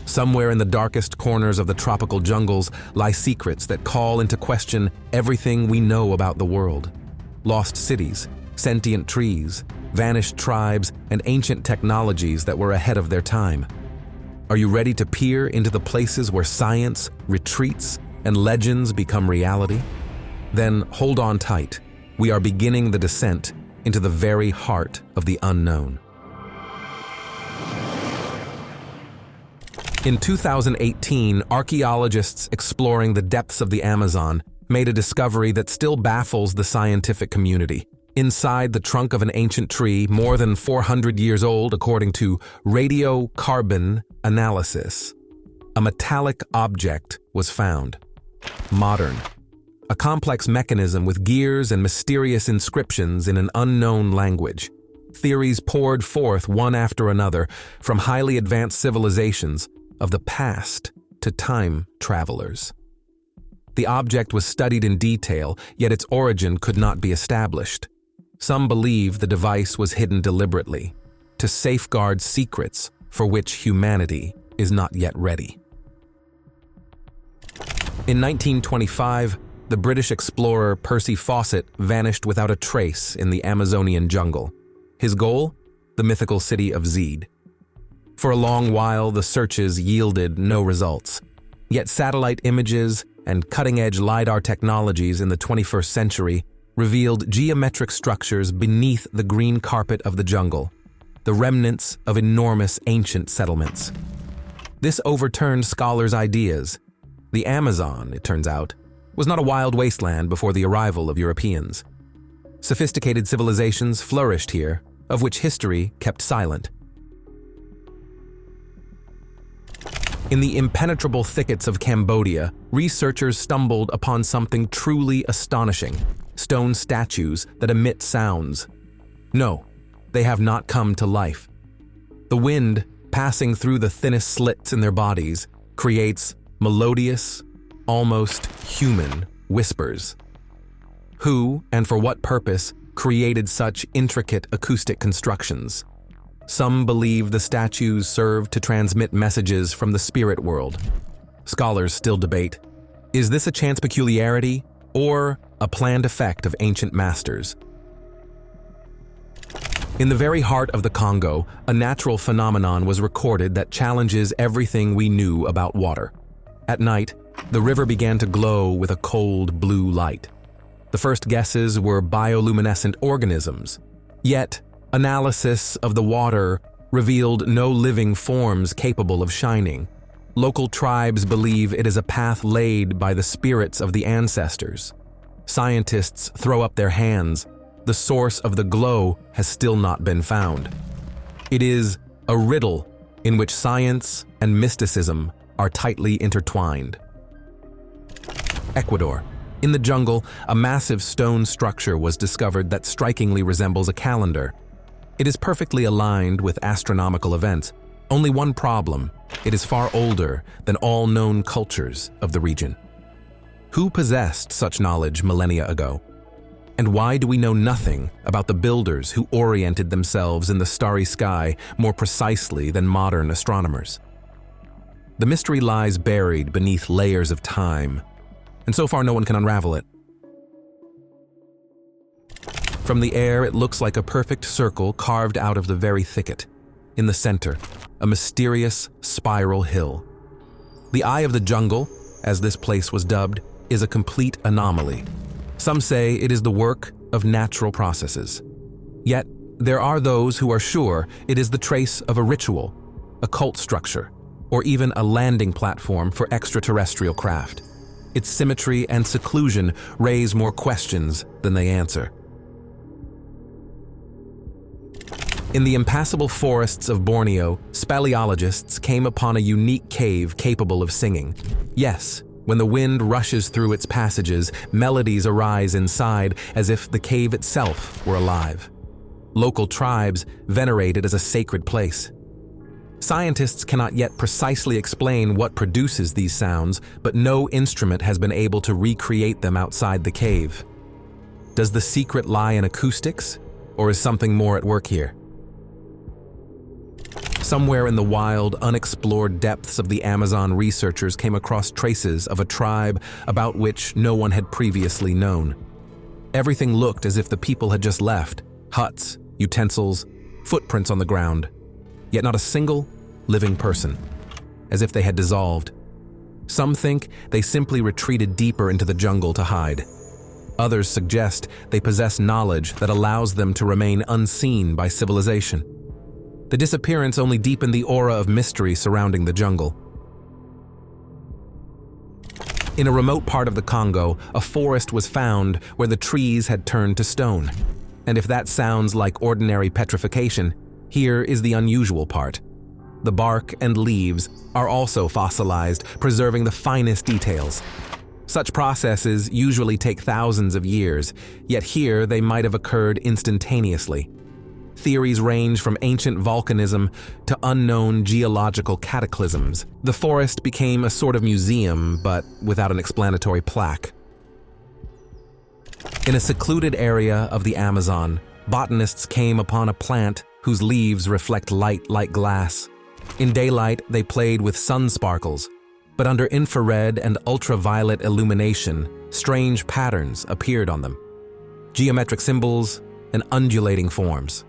Somewhere in the darkest corners of the tropical jungles lie secrets that call into question everything we know about the world. Lost cities, sentient trees, vanished tribes, and ancient technologies that were ahead of their time. Are you ready to peer into the places where science retreats and legends become reality? Then hold on tight. We are beginning the descent into the very heart of the unknown. In 2018, archaeologists exploring the depths of the Amazon made a discovery that still baffles the scientific community. Inside the trunk of an ancient tree, more than 400 years old according to radiocarbon analysis, a metallic object was found. Modern. A complex mechanism with gears and mysterious inscriptions in an unknown language. Theories poured forth one after another, from highly advanced civilizations of the past to time travelers. The object was studied in detail, yet its origin could not be established. Some believe the device was hidden deliberately, to safeguard secrets for which humanity is not yet ready. In 1925, the British explorer Percy Fawcett vanished without a trace in the Amazonian jungle. His goal? The mythical city of Zed. For a long while, the searches yielded no results. Yet satellite images and cutting-edge LiDAR technologies in the 21st century revealed geometric structures beneath the green carpet of the jungle, the remnants of enormous ancient settlements. This overturned scholars' ideas. The Amazon, it turns out, was not a wild wasteland before the arrival of Europeans. Sophisticated civilizations flourished here, of which history kept silent. In the impenetrable thickets of Cambodia, researchers stumbled upon something truly astonishing: stone statues that emit sounds. No, they have not come to life. The wind, passing through the thinnest slits in their bodies, creates melodious, almost human whispers. Who, and for what purpose, created such intricate acoustic constructions? Some believe the statues served to transmit messages from the spirit world. Scholars still debate, is this a chance peculiarity or a planned effect of ancient masters? In the very heart of the Congo, a natural phenomenon was recorded that challenges everything we knew about water. At night, the river began to glow with a cold blue light. The first guesses were bioluminescent organisms. Yet, analysis of the water revealed no living forms capable of shining. Local tribes believe it is a path laid by the spirits of the ancestors. Scientists throw up their hands. The source of the glow has still not been found. It is a riddle in which science and mysticism are tightly intertwined. Ecuador. In the jungle, a massive stone structure was discovered that strikingly resembles a calendar. It is perfectly aligned with astronomical events. Only one problem: it is far older than all known cultures of the region. Who possessed such knowledge millennia ago? And why do we know nothing about the builders who oriented themselves in the starry sky more precisely than modern astronomers? The mystery lies buried beneath layers of time, and so far no one can unravel it. From the air, it looks like a perfect circle carved out of the very thicket. In the center, a mysterious spiral hill. The Eye of the Jungle, as this place was dubbed, is a complete anomaly. Some say it is the work of natural processes. Yet, there are those who are sure it is the trace of a ritual, a cult structure, or even a landing platform for extraterrestrial craft. Its symmetry and seclusion raise more questions than they answer. In the impassable forests of Borneo, speleologists came upon a unique cave capable of singing. Yes, when the wind rushes through its passages, melodies arise inside as if the cave itself were alive. Local tribes venerate it as a sacred place. Scientists cannot yet precisely explain what produces these sounds, but no instrument has been able to recreate them outside the cave. Does the secret lie in acoustics, or is something more at work here? Somewhere in the wild, unexplored depths of the Amazon, researchers came across traces of a tribe about which no one had previously known. Everything looked as if the people had just left: huts, utensils, footprints on the ground. Yet not a single living person, as if they had dissolved. Some think they simply retreated deeper into the jungle to hide. Others suggest they possess knowledge that allows them to remain unseen by civilization. The disappearance only deepened the aura of mystery surrounding the jungle. In a remote part of the Congo, a forest was found where the trees had turned to stone. And if that sounds like ordinary petrification, here is the unusual part. The bark and leaves are also fossilized, preserving the finest details. Such processes usually take thousands of years, yet here they might have occurred instantaneously. Theories range from ancient volcanism to unknown geological cataclysms. The forest became a sort of museum, but without an explanatory plaque. In a secluded area of the Amazon, botanists came upon a plant whose leaves reflect light like glass. In daylight, they played with sun sparkles, but under infrared and ultraviolet illumination, strange patterns appeared on them. Geometric symbols and undulating forms.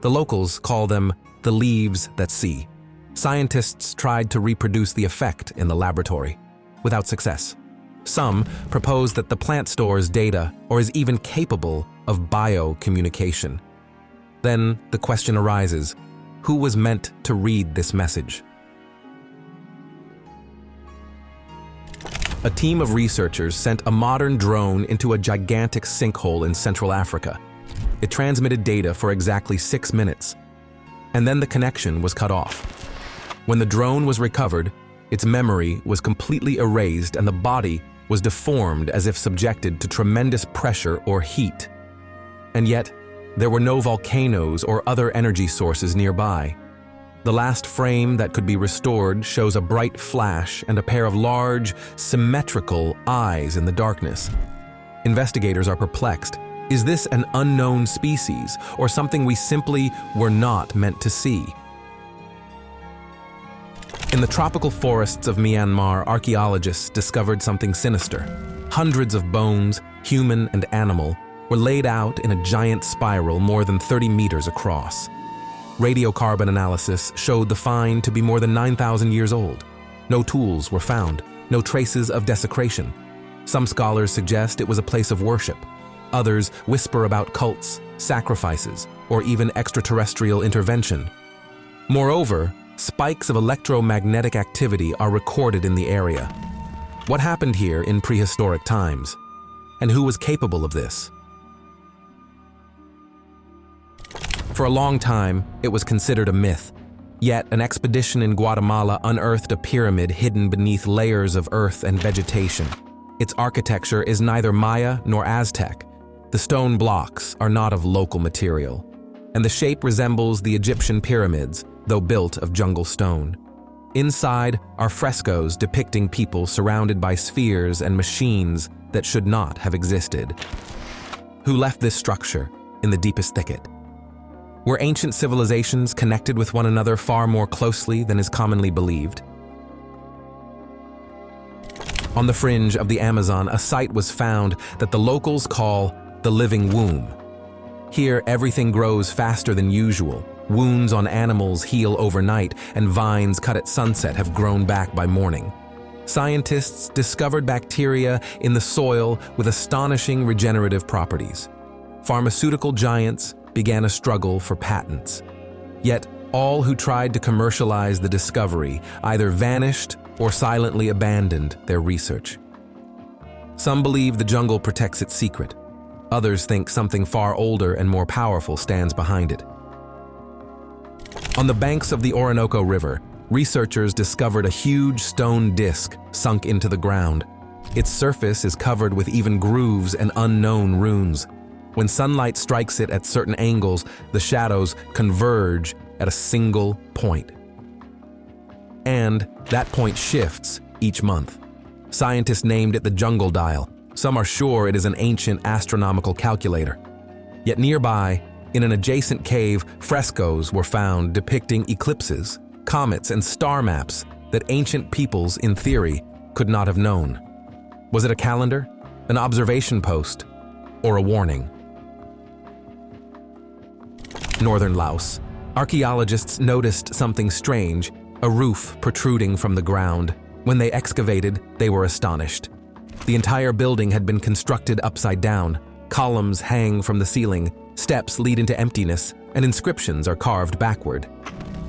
The locals call them the leaves that see. Scientists tried to reproduce the effect in the laboratory, without success. Some propose that the plant stores data or is even capable of biocommunication. Then the question arises, who was meant to read this message? A team of researchers sent a modern drone into a gigantic sinkhole in Central Africa. It transmitted data for exactly 6 minutes, and then the connection was cut off. When the drone was recovered, its memory was completely erased and the body was deformed as if subjected to tremendous pressure or heat. And yet, there were no volcanoes or other energy sources nearby. The last frame that could be restored shows a bright flash and a pair of large, symmetrical eyes in the darkness. Investigators are perplexed. Is this an unknown species or something we simply were not meant to see? In the tropical forests of Myanmar, archaeologists discovered something sinister. Hundreds of bones, human and animal, were laid out in a giant spiral more than 30 meters across. Radiocarbon analysis showed the find to be more than 9,000 years old. No tools were found, no traces of desecration. Some scholars suggest it was a place of worship. Others whisper about cults, sacrifices, or even extraterrestrial intervention. Moreover, spikes of electromagnetic activity are recorded in the area. What happened here in prehistoric times? And who was capable of this? For a long time, it was considered a myth. Yet, an expedition in Guatemala unearthed a pyramid hidden beneath layers of earth and vegetation. Its architecture is neither Maya nor Aztec. The stone blocks are not of local material, and the shape resembles the Egyptian pyramids, though built of jungle stone. Inside are frescoes depicting people surrounded by spheres and machines that should not have existed. Who left this structure in the deepest thicket? Were ancient civilizations connected with one another far more closely than is commonly believed? On the fringe of the Amazon, a site was found that the locals call the living womb. Here, everything grows faster than usual. Wounds on animals heal overnight, and vines cut at sunset have grown back by morning. Scientists discovered bacteria in the soil with astonishing regenerative properties. Pharmaceutical giants began a struggle for patents. Yet, all who tried to commercialize the discovery either vanished or silently abandoned their research. Some believe the jungle protects its secret. Others think something far older and more powerful stands behind it. On the banks of the Orinoco River, researchers discovered a huge stone disc sunk into the ground. Its surface is covered with even grooves and unknown runes. When sunlight strikes it at certain angles, the shadows converge at a single point. And that point shifts each month. Scientists named it the Jungle Dial. Some are sure it is an ancient astronomical calculator. Yet nearby, In an adjacent cave, frescoes were found depicting eclipses, comets, and star maps that ancient peoples, in theory, could not have known. Was it a calendar, an observation post, or a warning? Northern Laos. Archaeologists noticed something strange, a roof protruding from the ground. When they excavated, they were astonished. The entire building had been constructed upside down. Columns hang from the ceiling, steps lead into emptiness, and inscriptions are carved backward.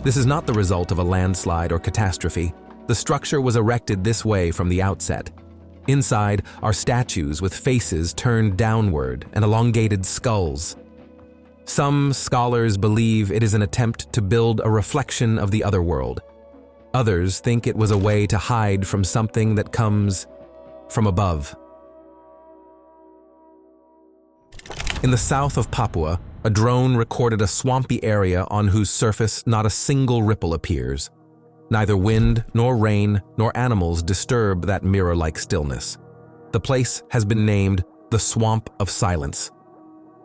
This is not the result of a landslide or catastrophe. The structure was erected this way from the outset. Inside are statues with faces turned downward and elongated skulls. Some scholars believe it is an attempt to build a reflection of the other world. Others think it was a way to hide from something that comes from above. In the south of Papua, a drone recorded a swampy area on whose surface not a single ripple appears. Neither wind, nor rain, nor animals disturb that mirror-like stillness. The place has been named the Swamp of Silence.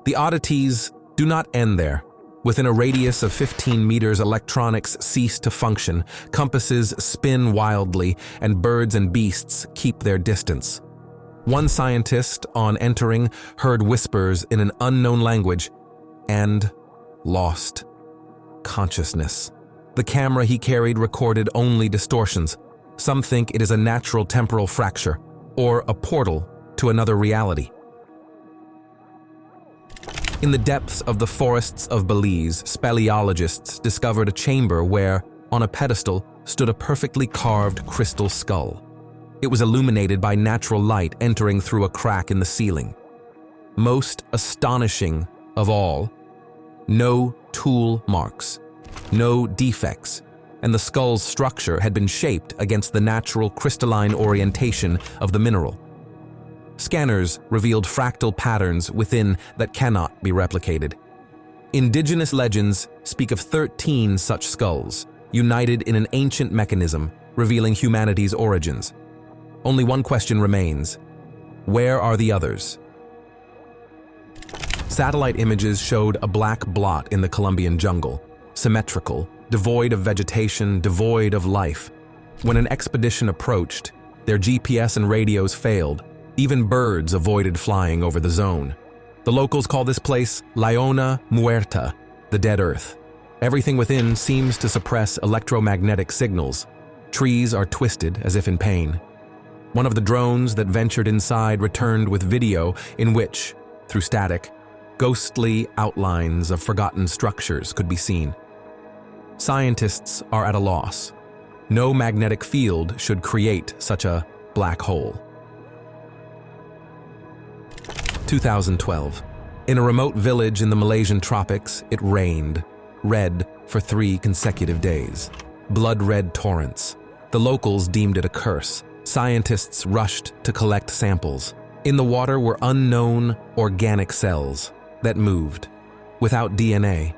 The oddities do not end there. Within a radius of 15 meters, electronics cease to function, compasses spin wildly, and birds and beasts keep their distance. One scientist, on entering, heard whispers in an unknown language and lost consciousness. The camera he carried recorded only distortions. Some think it is a natural temporal fracture or a portal to another reality. In the depths of the forests of Belize, speleologists discovered a chamber where, on a pedestal, stood a perfectly carved crystal skull. It was illuminated by natural light entering through a crack in the ceiling. Most astonishing of all, no tool marks, no defects, and the skull's structure had been shaped against the natural crystalline orientation of the mineral. Scanners revealed fractal patterns within that cannot be replicated. Indigenous legends speak of 13 such skulls, united in an ancient mechanism, revealing humanity's origins. Only one question remains: where are the others? Satellite images showed a black blot in the Colombian jungle, symmetrical, devoid of vegetation, devoid of life. When an expedition approached, their GPS and radios failed. Even birds avoided flying over the zone. The locals call this place Llanona Muerta, the dead earth. Everything within seems to suppress electromagnetic signals. Trees are twisted as if in pain. One of the drones that ventured inside returned with video in which, through static, ghostly outlines of forgotten structures could be seen. Scientists are at a loss. No magnetic field should create such a black hole. 2012. In a remote village in the Malaysian tropics, it rained, red for 3 consecutive days. Blood-red torrents. The locals deemed it a curse. Scientists rushed to collect samples. In the water were unknown organic cells that moved, without DNA.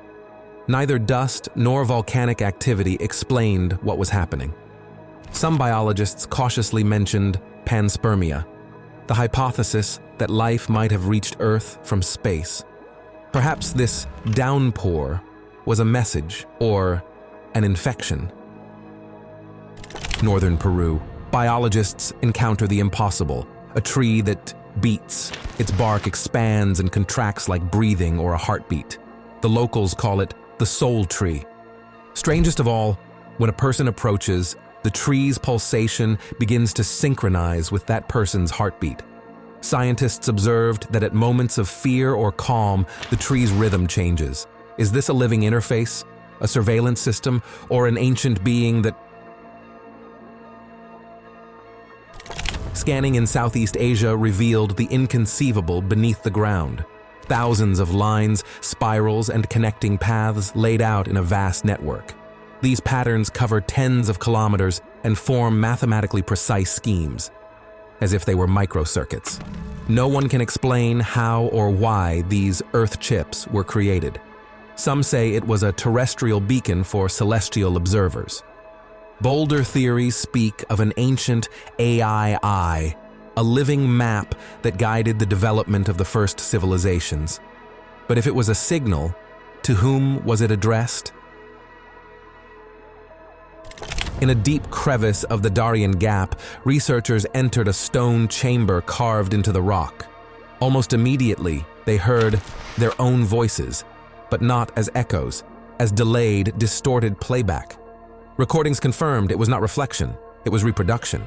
Neither dust nor volcanic activity explained what was happening. Some biologists cautiously mentioned panspermia, the hypothesis that life might have reached Earth from space. Perhaps this downpour was a message or an infection. Northern Peru. Biologists encounter the impossible, a tree that beats. Its bark expands and contracts like breathing or a heartbeat. The locals call it the soul tree. Strangest of all, when a person approaches, the tree's pulsation begins to synchronize with that person's heartbeat. Scientists observed that at moments of fear or calm, the tree's rhythm changes. Is this a living interface, a surveillance system, or an ancient being that... Scanning in Southeast Asia revealed the inconceivable beneath the ground. Thousands of lines, spirals, and connecting paths laid out in a vast network. These patterns cover tens of kilometers and form mathematically precise schemes, as if they were microcircuits. No one can explain how or why these Earth chips were created. Some say it was a terrestrial beacon for celestial observers. Bolder theories speak of an ancient AI eye, a living map that guided the development of the first civilizations. But if it was a signal, To whom was it addressed? In a deep crevice of the Darien Gap, researchers entered a stone chamber carved into the rock. Almost immediately, they heard their own voices, but not as echoes, as delayed, distorted playback. Recordings confirmed it was not reflection, it was reproduction.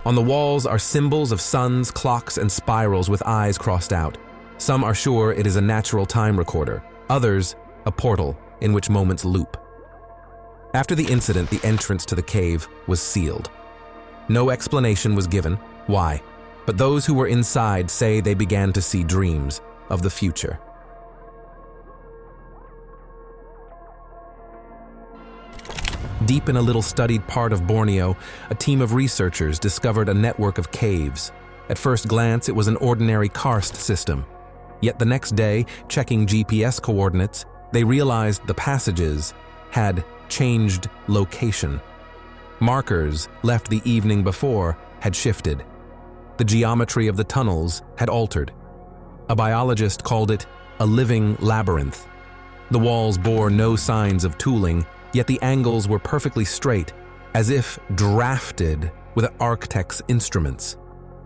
On the walls are symbols of suns, clocks, and spirals with eyes crossed out. Some are sure it is a natural time recorder, others a portal in which moments loop. After the incident, the entrance to the cave was sealed. No explanation was given why, but those who were inside say they began to see dreams of the future. Deep in a little studied part of Borneo, a team of researchers discovered a network of caves. At first glance, it was an ordinary karst system. Yet the next day, checking GPS coordinates, they realized the passages had changed location. Markers left the evening before had shifted. The geometry of the tunnels had altered. A biologist called it a living labyrinth. The walls bore no signs of tooling, yet the angles were perfectly straight, as if drafted with an architect's instruments.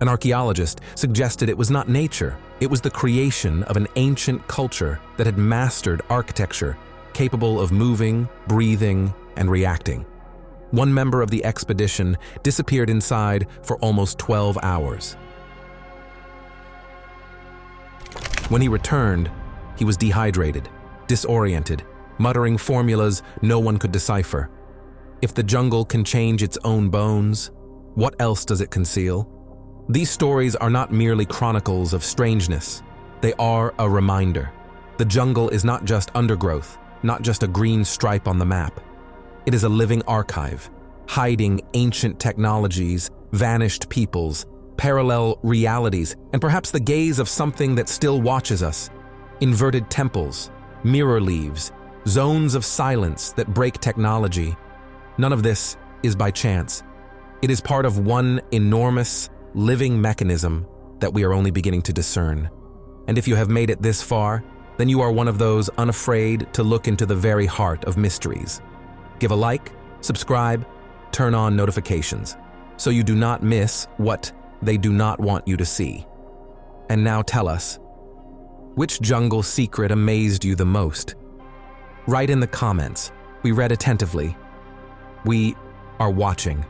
An archaeologist suggested it was not nature, it was the creation of an ancient culture that had mastered architecture, capable of moving, breathing, and reacting. One member of the expedition disappeared inside for almost 12 hours. When he returned, he was dehydrated, disoriented, muttering formulas no one could decipher. If the jungle can change its own bones, what else does it conceal? These stories are not merely chronicles of strangeness. They are a reminder. The jungle is not just undergrowth, not just a green stripe on the map. It is a living archive, hiding ancient technologies, vanished peoples, parallel realities, and perhaps the gaze of something that still watches us. Inverted temples, mirror leaves, zones of silence that break technology. None of this is by chance. It is part of one enormous, living mechanism that we are only beginning to discern. And if you have made it this far, then you are one of those unafraid to look into the very heart of mysteries. Give a like, subscribe, turn on notifications, so you do not miss what they do not want you to see. And now tell us, which jungle secret amazed you the most? Write in the comments. We read attentively. We are watching.